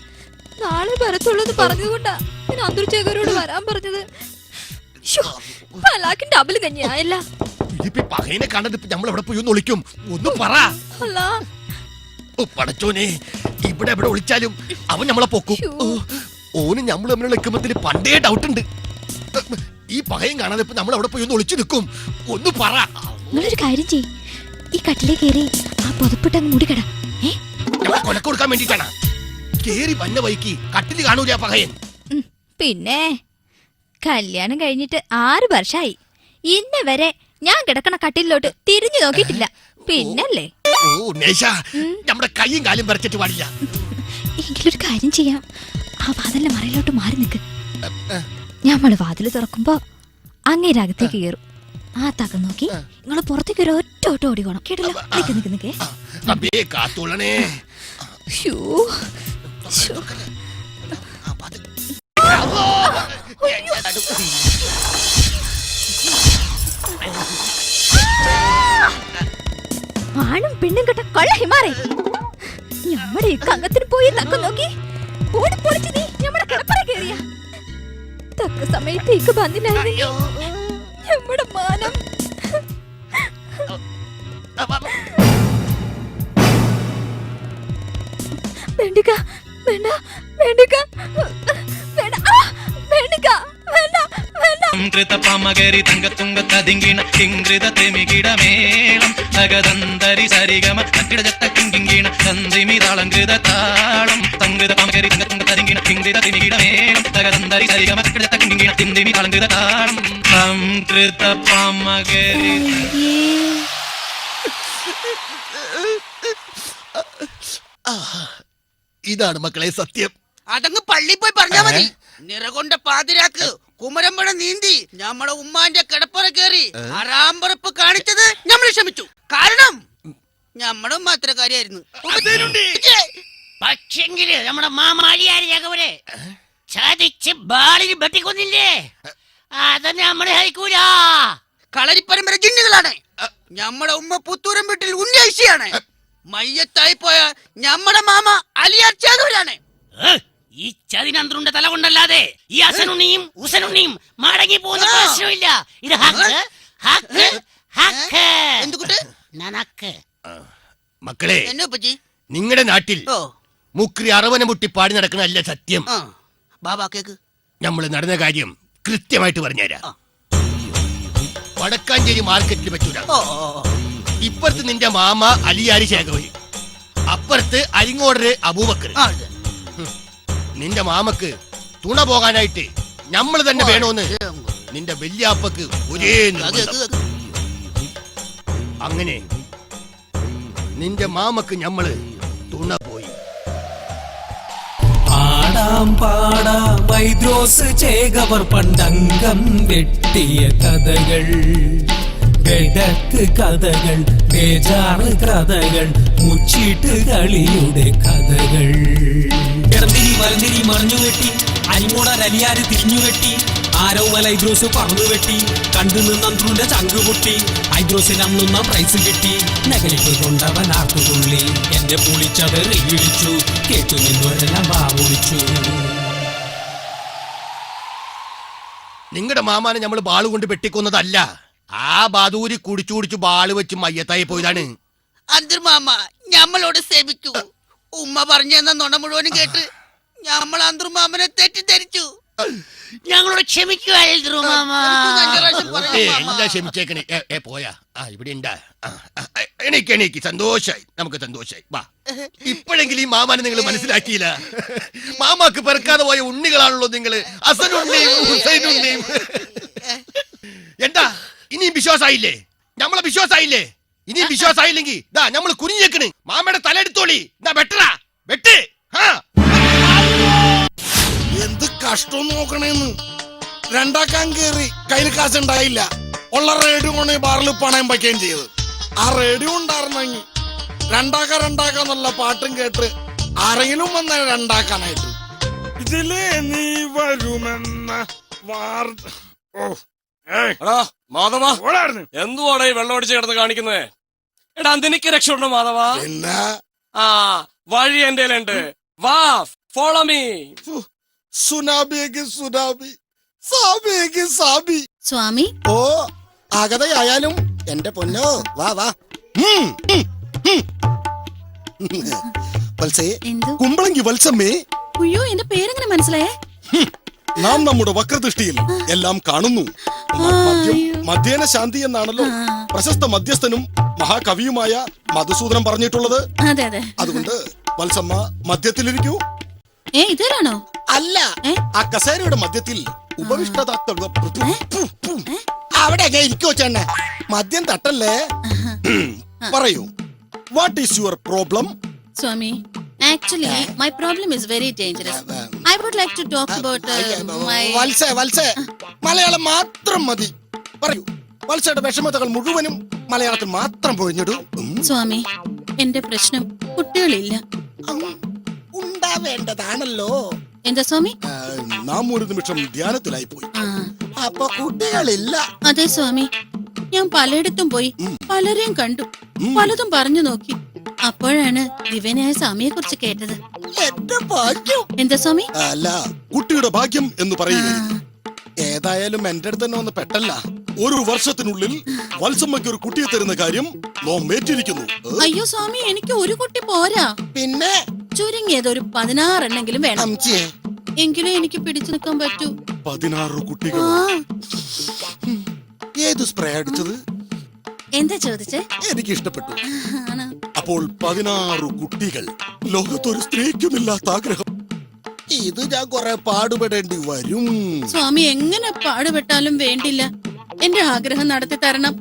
Speaker 15: നാളെ വരത്തുള്ളൂ പറഞ്ഞതുകൊണ്ടാ ഞാൻ അന്തർച്ചേകരോട് വരാൻ പറഞ്ഞത്. പലാക്കിന്റെ അബല് കഞ്ഞിയായല്ല.
Speaker 14: പകയനെ കണ്ടത് നമ്മൾ എവിടെ പോയി ഒന്ന് ഒളിക്കും? ഒന്ന് പറ. പടച്ചോനെ, ഇവിടെ എവിടെ ഒളിച്ചാലും അവൻ നമ്മളെ പൊക്കും. ഓന് നമ്മൾ തമ്മിലുള്ള എക്കുമ്പത്തിൽ പണ്ടേ ഡൗട്ട് ഉണ്ട്. ഈ പകയും കാണാതെ ഇപ്പൊ നമ്മൾ അവിടെ പോയി ഒന്ന് ഒളിച്ചു നിൽക്കും. ഒന്ന് പറ.
Speaker 15: നിങ്ങളൊരു കാര്യം ചെയ്യ്, ഈ കട്ടിലേ കയറി ആ പുതപ്പിട്ട് അങ്ങ് മൂടിക്കട.
Speaker 14: കൊലക്ക് കൊടുക്കാൻ വേണ്ടിട്ടാണ് കേറി വന്ന വൈക്ക് കട്ടില് കാണൂല പകയൻ.
Speaker 15: പിന്നെ കല്യാണം കഴിഞ്ഞിട്ട് 6 വർഷമായി. ഇന്ന് വരെ ഞാൻ കിടക്കണ കട്ടിലോട്ട് തിരിഞ്ഞു നോക്കിയിട്ടില്ല. പിന്നല്ലേ
Speaker 14: നമ്മുടെ കൈയും കാലും വരച്ചിട്ട് പാടില്ല.
Speaker 15: എങ്കിലൊരു കാര്യം ചെയ്യാം, ആ വാതിലിന്റെ മറയിലോട്ട് മാറി നിൽക്ക്. ഞമ്മള് വാതില് തുറക്കുമ്പോ അങ്ങേരകത്തേക്ക് കയറും. ആ തക്കം നോക്കി നിങ്ങള് പുറത്തേക്ക് ഒരു ഒറ്റ ഓട്ടം ഓടിക്കോണം. കേട്ടല്ലോ? നിക്ക് നിക്ക് നിക്കേ.
Speaker 14: കാത്തോളണേ.
Speaker 15: ആണും പെണ്ണും കെട്ട കൊള്ള ഹിമാറേ. ഞമ്മടെ ഈ കങ്ങത്തിന് പോയി തക്കം നോക്കി ഓടി പൊളിച്ച് നീ ഞമ്മടെ കിടപ്പറ കേറിയ തക്ക സമയത്തേക്ക് വന്നില്ലായിരുന്നെങ്കിൽ ഞമ്മടെ മാനം. വേണ്ടിക്ക വേണ്ട വേണ്ടിക്ക വേണ്ട വേണ്ടിക്ക വേണ്ട വേണ്ട.
Speaker 7: പാമകരി തങ്കത്തുങ്ക തതിങ്കിണ കിങ്കൃത തെമികിട മേളം തകതന്തരി സരിഗമ തക്കിട ജത്ത കിങ്കിണ തന്തിമി താളങ്കൃത താളം തങ്കൃത പാമകരി തങ്കത്തുങ്ക തതിങ്കിണ കിങ്കൃത തെമികിട മേളം തകതന്തരി സരിഗമ തക്കിട ജത്ത കിങ്കിണ തിന്തിമി താളങ്കൃത താളം സംകൃത പാമകരി.
Speaker 14: ഇതാണ് മക്കളെ സത്യം.
Speaker 4: അതങ്ങ് പള്ളി പോയി പറഞ്ഞാ മതി. നിറകൊണ്ട പാതിരാക്ക് കുമരമ്പഴ നീന്തി നമ്മളെ ഉമ്മാന്റെ കിടപ്പറ കേറി അറാമ്പറപ്പ് കാണിച്ചത് നമ്മൾ ക്ഷമിച്ചു. കാരണം നമ്മുടെ മാത്രക്കാരിയായിരുന്നു.
Speaker 12: പക്ഷെങ്കില് നമ്മുടെ മാമാലിയാരി ജഗവരെ ചതിച്ച് ബാളിന് വെട്ടിക്കൊന്നില്ലേ, അതെന്നെ നമ്മളെ ഹരിക്കൂല.
Speaker 4: കളരിപ്പരമ്പര ജിന്നുകളാണ്. നമ്മുടെ ഉമ്മ പുത്തൂരം വീട്ടിൽ ഉന്നയിച്ചാണ്. മയ്യത്തായി പോയ നമ്മുടെ മാമ അലിയാർ ചേതൂരാണ്.
Speaker 12: ഈ ചതിനന്ത്രുന്റെ തല കൊണ്ടല്ലാതെ ഈ അസനുണ്ണിയും ഉസനുണ്ണിയും മടങ്ങി പോകുന്ന പ്രശ്നമില്ല. ഇത്
Speaker 14: മക്കളെ, നിങ്ങളുടെ നാട്ടിൽ മുക്രി അറവന മുട്ടി പാടി നടക്കണല്ല സത്യം.
Speaker 4: ബാബാ കേക്ക്.
Speaker 14: നമ്മള് നടന്ന കാര്യം കൃത്യമായിട്ട് പറഞ്ഞുതരാം. വടക്കാഞ്ചേരി മാർക്കറ്റിൽ പറ്റൂല. ഇപ്പുറത്ത് നിന്റെ മാമ അലിയാരി ശേഖവരി, അപ്പുറത്ത് അരിങ്ങോടര് അബൂബക്കർ. നിന്റെ മാമക്ക് തുണ പോകാനായിട്ട് നമ്മൾ തന്നെ വേണോന്ന് നിന്റെ വല്യാപ്പക്ക് ഒരേ നിർബന്ധം. അങ്ങനെ നിന്റെ മാമക്ക് ഞമ്മള് തുണ പോയി.
Speaker 7: പാടാം പാടാം വൈദ്രോസ് ചേകവർ പണ്ടംഗം വെട്ടിയ കഥകൾ, വെടക്ക് കഥകൾ, ബേജാറ് കഥകൾ, മുച്ചിട്ട് കളിയുടെ കഥകൾ. ഇടന്തിരി വലന്തിരി മറിഞ്ഞുകെട്ടി അരിമൂട അലിയാര് തിരിഞ്ഞുകെട്ടി
Speaker 16: ആരോമൽ ഐബ്രോസ് പറന്നു വെട്ടി കണ്ടു നിന്നന്ത്രുന്റെ ചങ്കു പൊട്ടി ഐബ്രോസിന് അന്നുന്ന പ്രൈസ് കിട്ടി നഗരിപ്പ് കൊണ്ടവൻ ആർത്തുതുള്ളി എന്റെ പൊളിച്ചവർ ഇടിച്ചു കേട്ടു നിന്നവരെല്ലാം വാ പൊളിച്ചു.
Speaker 14: നിങ്ങളുടെ മാമാനെ നമ്മൾ ബാള് കൊണ്ട് വെട്ടിക്കൊന്നതല്ല, ആ ബാദൂരി കുടിച്ചു കുടിച്ചു ബാള് വെച്ച് മയ്യത്തായി പോയതാണ്.
Speaker 4: അന്തർമാമ ഞമ്മളോട് സേവിക്കൂ. ഉമ്മ പറഞ്ഞു തന്ന നുണ മുഴുവനും കേട്ട് ഞമ്മൾ അന്തർമാമനെ തെറ്റിദ്ധരിച്ചു. ഞങ്ങളോട് ക്ഷമിക്കുക.
Speaker 14: എന്താ ക്ഷമിച്ചേക്കണേ? പോയാ ഇവിടെ ഉണ്ടാ. എണീക്ക് സന്തോഷായി, നമുക്ക് സന്തോഷായി. വാ, ഇപ്പോഴെങ്കിലും ഈ മാമാനെ നിങ്ങൾ മനസ്സിലാക്കിയില്ല. മാമാക്ക് പെറുക്കാതെ പോയ ഉണ്ണികളാണല്ലോ നിങ്ങള്, അസനുണ്ണിയും ഹുസൈനുണ്ണിയും. എന്താ ഇനിയും വിശ്വാസായില്ലേ? നമ്മളെ വിശ്വാസായില്ലേ? ഇനിയും വിശ്വാസായില്ലെങ്കിൽ ദാ നമ്മൾ കുനിഞ്ഞേക്കണ്. മാമയുടെ തല എടുത്തോളി. വെട്ടറാ വെട്ട്.
Speaker 8: എന്ത് കഷ്ടം നോക്കണേന്ന്. രണ്ടാക്കാൻ കേറി കയ്യിൽ കാശുണ്ടായില്ല. ഉള്ള റേഡിയോ കൊണ്ട് ബാറിൽ പണയം വയ്ക്കുകയും ചെയ്ത്. ആ റേഡിയോ ഉണ്ടായിരുന്നെങ്കിൽ രണ്ടാക്കാന്നുള്ള പാട്ടും കേട്ട് ആരെങ്കിലും വന്ന രണ്ടാക്കാനായിട്ട്. ഇതിലേ നീ വരുമെന്ന വാർത്ത.
Speaker 10: മാധവ എന്തുവാണ് ഈ വെള്ളം അടിച്ച് കിടന്ന് കാണിക്കുന്നത്? എടാ നിനക്ക് രക്ഷയുണ്ടോ മാധവ? ആ വഴി എന്റെ ഉണ്ട്. വാ, ഫോളോ മീ.
Speaker 8: സുനാബിയേക്ക് സുനാബി, സാബിയേക്ക് സാബി.
Speaker 9: സ്വാമി
Speaker 8: ഓ ആകതയായാലും എന്റെ പൊന്നോ, വാ വാ. വത്സേ, കുമ്പളങ്കി വത്സമ്മേ.
Speaker 9: അയ്യോ, എന്റെ പേരെങ്ങനെ മനസ്സിലായേ?
Speaker 8: നാം നമ്മുടെ വക്രദൃഷ്ടിയിൽ എല്ലാം കാണുന്നു. മധ്യേന ശാന്തി എന്നാണല്ലോ പ്രശസ്ത മധ്യസ്ഥനും മഹാകവിയുമായ മധുസൂദനം പറഞ്ഞിട്ടുള്ളത്.
Speaker 9: അതെ അതെ.
Speaker 8: അതുകൊണ്ട് വത്സമ്മ മധ്യത്തിലിരിക്കൂ.
Speaker 9: ഇതിലാണോ?
Speaker 8: അല്ല, ആ കസേരയുടെ മധ്യത്തിൽ ഉപവിഷ്ടത. അവിടെ ഇരിക്കോ ചേട്ടനെ, മദ്യം തട്ടല്ലേ. പറയൂ, what is your problem?
Speaker 9: Swami, actually, my problem is very dangerous. I would like to talk about my...
Speaker 8: വത്സേ, മലയാളം മാത്രം മതി. പറയൂ, വത്സയുടെ വിഷമതകൾ മുഴുവനും മലയാളത്തിൽ മാത്രം പൊഴിഞ്ഞിടൂ.
Speaker 9: സ്വാമി, എന്റെ പ്രശ്നം കുട്ടികളില്ല.
Speaker 8: ഉണ്ടാവേണ്ടതാണല്ലോ.
Speaker 9: എന്താ സ്വാമി?
Speaker 8: നാം ഒരു നിമിഷം ധ്യാനത്തിലായി പോയി. അപ്പൊ കുട്ടികളില്ല.
Speaker 9: അതെ സ്വാമി, ഞാൻ പലയിടത്തും പോയി പലരെയും കണ്ടു, പലതും പറഞ്ഞു നോക്കി. അപ്പോഴാണ് ദിവ്യനായ സ്വാമിയെ കുറിച്ച് കേട്ടത്. എന്താ സ്വാമി?
Speaker 8: അല്ല, കുട്ടിയുടെ ഭാഗ്യം എന്ന് പറയുക. ഏതായാലും എന്റെ അടുത്ത് തന്നെ ഒന്ന് പെട്ടല്ല. ഒരു വർഷത്തിനുള്ളിൽ വത്സമ്മയ്ക്ക് ഒരു കുട്ടിയെ തരുന്ന കാര്യം നോം ഏറ്റിരിക്കുന്നു.
Speaker 9: അയ്യോ സ്വാമി, എനിക്ക് ഒരു കുട്ടി പോരാ.
Speaker 8: പിന്നെ
Speaker 9: ചുരുങ്ങിയത് ഒരു 16 എണ്ണെങ്കിലും വേണം. എങ്കിലും എനിക്ക് പിടിച്ചു നിൽക്കാൻ പറ്റൂ.
Speaker 8: 16 കുട്ടികൾ? ഏത് സ്പ്രേ അടിച്ചത്?
Speaker 9: എന്താ ചോദിച്ചേ?
Speaker 8: എനിക്ക് ഇഷ്ടപ്പെട്ടു. അപ്പോൾ 16 കുട്ടികൾ. ലോകത്തൊരു സ്ത്രീക്കുമില്ലാത്ത ആഗ്രഹം. ഇത് ഞാൻ കുറെ പാടുപെടേണ്ടി വരും.
Speaker 9: സ്വാമി, എങ്ങനെ പാടുപെട്ടാലും വേണ്ടില്ല, എന്റെ ആഗ്രഹം നടത്തി തരണം.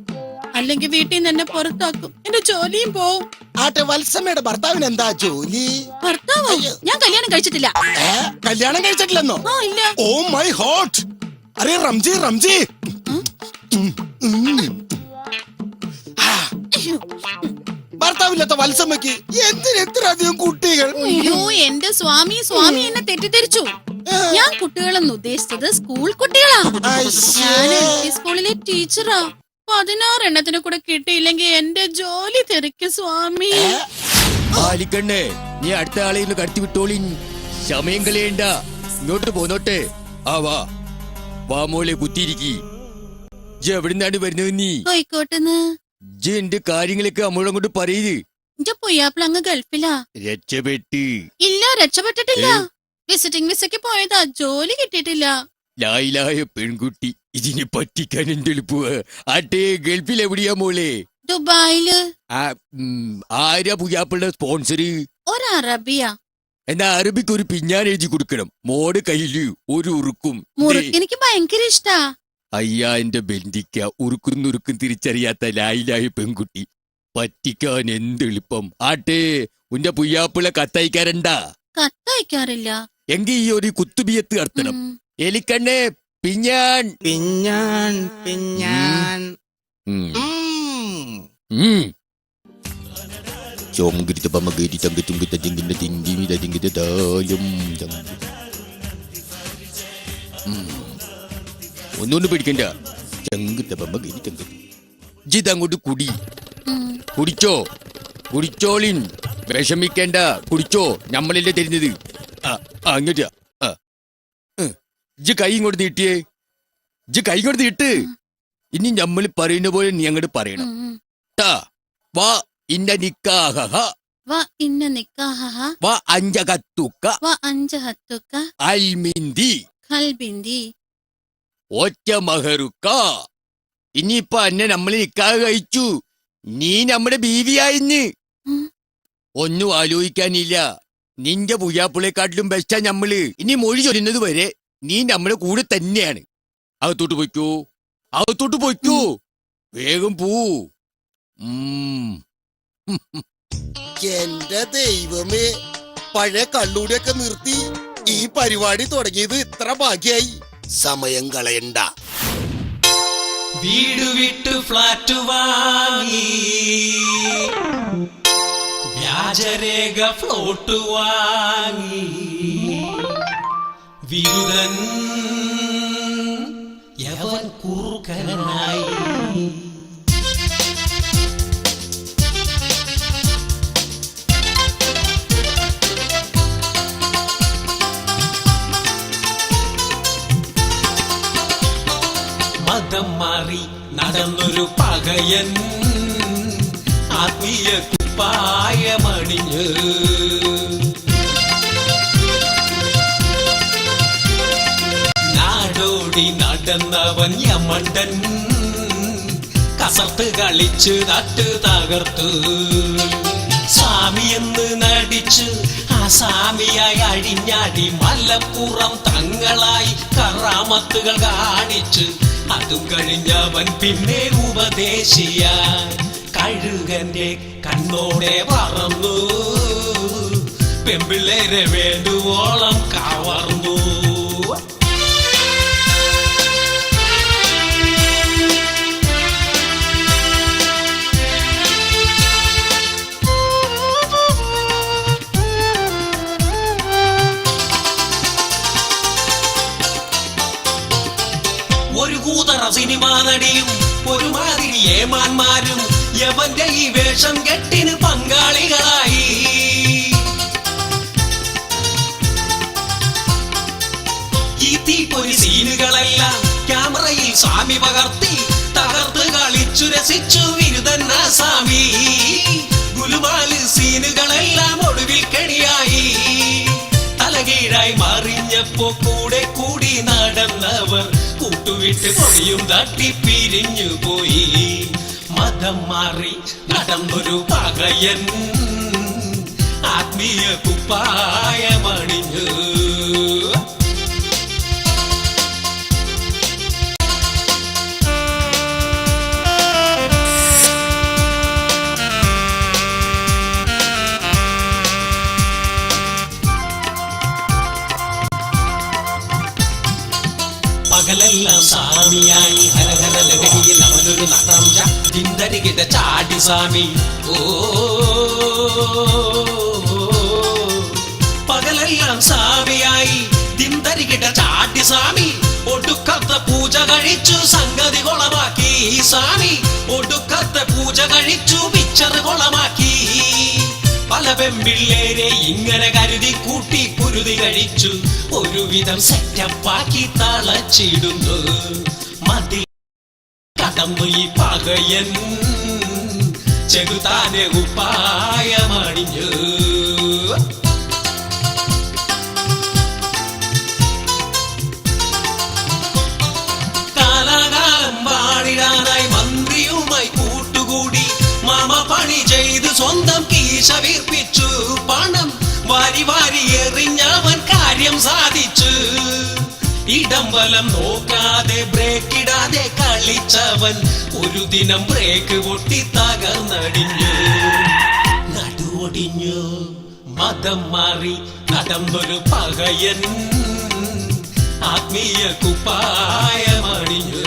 Speaker 9: അല്ലെങ്കിൽ വീട്ടിൽ നിന്ന് എന്നെ പുറത്താക്കും, എന്റെ ജോലിയും പോവും.
Speaker 8: ആട്ടെ, വത്സമ്മയുടെ ഭർത്താവിന് എന്താ ജോലി?
Speaker 9: ഭർത്താവ്? ഞാൻ കല്യാണം കഴിച്ചിട്ടില്ല.
Speaker 8: കല്യാണം കഴിച്ചിട്ടില്ലെന്നോ?
Speaker 9: ഇല്ല.
Speaker 8: Oh my hot. അരെ റംജി. ഭർത്താവില്ലാത്ത വത്സമ്മയ്ക്ക് എന്തിനെത്രയധികം കുട്ടികൾ?
Speaker 9: അയ്യോ എന്റെ സ്വാമി എന്നെ തെറ്റിദ്ധരിച്ചു. ഞാൻ കുട്ടികളെന്ന് ഉദ്ദേശിച്ചത് സ്കൂൾ കുട്ടികളാ. ഞാൻ സ്കൂളിലെ ടീച്ചറാ. 16 എണ്ണത്തിന് കൂടെ കിട്ടിയില്ലെങ്കിൽ എന്റെ ജോലി തെറിക്കും സ്വാമി.
Speaker 14: ആലിക്കണ്ണേ, നീ അടുത്ത ആളെ ഇന്ന് കടത്തി വിട്ടോളിൻ. സമയം കളയണ്ട, ഇങ്ങോട്ട് പോന്നോട്ടെ. വാ മോളെ, കുത്തിയിരിക്കി. എവിടുന്നാണ് വരുന്നത് നീ?
Speaker 9: കോഴിക്കോട്ടെന്ന്.
Speaker 14: എന്റെ കാര്യങ്ങളൊക്കെ അമ്മോളം കൊണ്ട് പറയത്.
Speaker 9: പൊയ്യാപ്പിള അങ്ങ് ഗൾഫിലാ.
Speaker 14: രക്ഷപ്പെട്ട്?
Speaker 9: ഇല്ല, രക്ഷപ്പെട്ടിട്ടില്ല. വിസിറ്റിംഗ് വിസയ്ക്ക് പോയതാ, ജോലി കിട്ടിയിട്ടില്ല.
Speaker 14: ലായിലായ പെൺകുട്ടി, ഇതിനെ പറ്റിക്കാൻ എന്റെ എളുപ്പ. ആട്ടെ, ഗൾഫിൽ എവിടെയാ മോളെ?
Speaker 9: ദുബായില്.
Speaker 14: ആരാ പുയ്യാപ്പിളുടെ സ്പോൺസർ?
Speaker 9: ഒരു അറബിയാ.
Speaker 14: എന്നാ അറബിക്ക് ഒരു പിഞ്ഞാൻ എഴുതി കൊടുക്കണം. മോടെ കയ്യില് ഒരു ഉറുക്കും.
Speaker 9: എനിക്ക് ഭയങ്കര ഇഷ്ടാ.
Speaker 14: അയ്യാ, എന്റെ ബന്ധിക്ക, ഉറുക്കും തിരിച്ചറിയാത്ത ലായിലായ പെൺകുട്ടി, പറ്റിക്കാൻ എന്തെളുപ്പം. ആട്ടെ, ഉന്റെ പുയ്യാപ്പിള കത്തയക്കാരണ്ടാ?
Speaker 9: കത്തയക്കാറില്ല.
Speaker 14: എങ്കി ഈ ഒരു കുത്തുബിയത്ത് നടത്തണം. എലിക്കണ്ണേ, പിഞ്ഞാൻ. ഒന്നുകൊണ്ട് പേടിക്കണ്ട. ജിതങ്ങോട്ട് കുടി, കുടിച്ചോ, കുടിച്ചോളിൻ, വിഷമിക്കണ്ട, കുടിച്ചോ, നമ്മളല്ലേ തരുന്നത്. അങ്ങോട്ടാ ഇജ്ജ് കൈ ഇങ്ങോട്ട് നീട്ടിയേ, ഇജ്ജ് കൈ ഇങ്ങോട്ട് നീട്ട്. ഇനി നമ്മൾ പറയുന്ന പോലെ നീ അങ്ങോട്ട് പറയണം. വാ ഇന്ന നിക്കാഹ,
Speaker 9: വാ ഇന്ന നിക്കാഹ,
Speaker 14: വാ അഞ്ചകത്തുക്ക,
Speaker 9: വാ അഞ്ചഹത്തുക്ക,
Speaker 14: അൽമിന്തി
Speaker 9: ഖൽബിന്തി,
Speaker 14: ഒറ്റ മഹറുക്ക. ഇനിയിപ്പൊ അന്നെ നമ്മൾ നിക്കാഹ് കഴിച്ചു, നീ നമ്മുടെ ബീവിയായിന്ന്. ഒന്നും ആലോചിക്കാനില്ല, നിന്റെ പുയ്യാപ്പിളെക്കാട്ടിലും ബെസ്റ്റാ നമ്മള്. ഇനി മൊഴി ചൊല്ലുന്നത് വരെ നീ നമ്മുടെ കൂടെ തന്നെയാണ്. അകത്തോട്ട് പോയിക്കോ, അകത്തോട്ട് പോയിക്കോ, വേഗം പോ.
Speaker 17: എന്റെ ദൈവമേ, പഴയ കള്ളൂടിയൊക്കെ നിർത്തി ഈ പരിപാടി തുടങ്ങിയത് ഇത്ര ഭാഗ്യായി. സമയം കളയണ്ട.
Speaker 16: വീട് വിട്ട് ഫ്ലാറ്റ് വാങ്ങി, വ്യാജരേഖ ഫ്ലോട്ട് വാങ്ങി, വിരുദൻ യവൻ കുറുക്കനായി. മതം മാറി നടന്നൊരു പകയൻ ആത്മീയ കുപ്പായമണിഞ്ഞ് നാടോടി നടന്നവൻ യമണ്ടൻ കസർത്ത് കളിച്ച് തട്ട് തകർത്ത് സ്വാമി എന്ന് നടിച്ച് ആ സ്വാമിയായി അഴിഞ്ഞാടി മലപ്പുറം തങ്ങളായി കറാമത്തുകൾ കാണിച്ച് അതും കഴിഞ്ഞവൻ പിന്നെ ഉപദേശിയായി കഴുകന്റെ കണ്ണോടെ പറന്നു പെമ്പിള്ളേരെ വേണ്ടുവോളം കവർന്നു. ഒരു കൂതറ സിനിമാ നടിയും ഒരു മാതിരി ഏമാന്മാരും യവന്റെ ഈ വേഷം കെട്ടിന് പങ്കാളികളായി. ഈ തീപ്പൊരി സീനുകളെല്ലാം ക്യാമറയിൽ സ്വാമി പകർത്തി തകർത്ത് കളിച്ചു രസിച്ചു വിരുദന്ന സ്വാമി. ഗുലുമാല് സീനുകളെല്ലാം ഒടുവിൽ കെണിയായി. തലകീഴായി മറിഞ്ഞപ്പോ കൂടെ കൂടി നടന്നവർ കൂട്ടുവിട്ട് പൊടിയും തട്ടി പിരിഞ്ഞു പോയി. മതം മാറി നടന്നൊരു പകയൻ ആത്മീയ കുപ്പായമണിഞ്ഞു. പകലെല്ലാം സ്വാമിയായി ഹരഹര ലഹരിയിൽ അവനൊരു നട്ടം ചിന്തരികിട്ട ചാടി സ്വാമി. ഓ പകലെല്ലാം സ്വാമിയായി ദിന്തരികിട്ട ചാടി സ്വാമി. ഒടുക്കത്തെ പൂജ കഴിച്ചു സംഗതി കൊളമാക്കി സ്വാമി. ഒടുക്കത്തെ പൂജ കഴിച്ചു പിക്ചർ കൊളമാക്കി. പല പെമ്പിള്ളേരെ ഇങ്ങനെ കരുതി കൂട്ടി കുരുതി കഴിച്ചു ഒരുവിധം സെറ്റപ്പാക്കി തളച്ചിടുന്നു. മതി കടന്നു ഈ പകയൻ ചെകുതാനെ ഉപ്പായമണിഞ്ഞു. കാലാകാലം വാണിടാനായി മന്ത്രിയുമായി കൂട്ടുകൂടി മാമ പണി ചെയ്ത് സ്വന്തം കീശ വീർപ്പിച്ചു. പണം വാരി വാരി എറിഞ്ഞവൻ കാര്യം സാധിച്ചു. ഇടം വലം നോക്കാതെ ബ്രേക്ക് ഇടാതെ കളിച്ചവൻ ഒരു ദിനം ബ്രേക്ക് പൊട്ടി തകർന്നടിഞ്ഞു. നടുവൊടിഞ്ഞു. മതം മാറി നടന്നൊരു പകയൻ ആത്മീയ കുപ്പായമണിഞ്ഞു.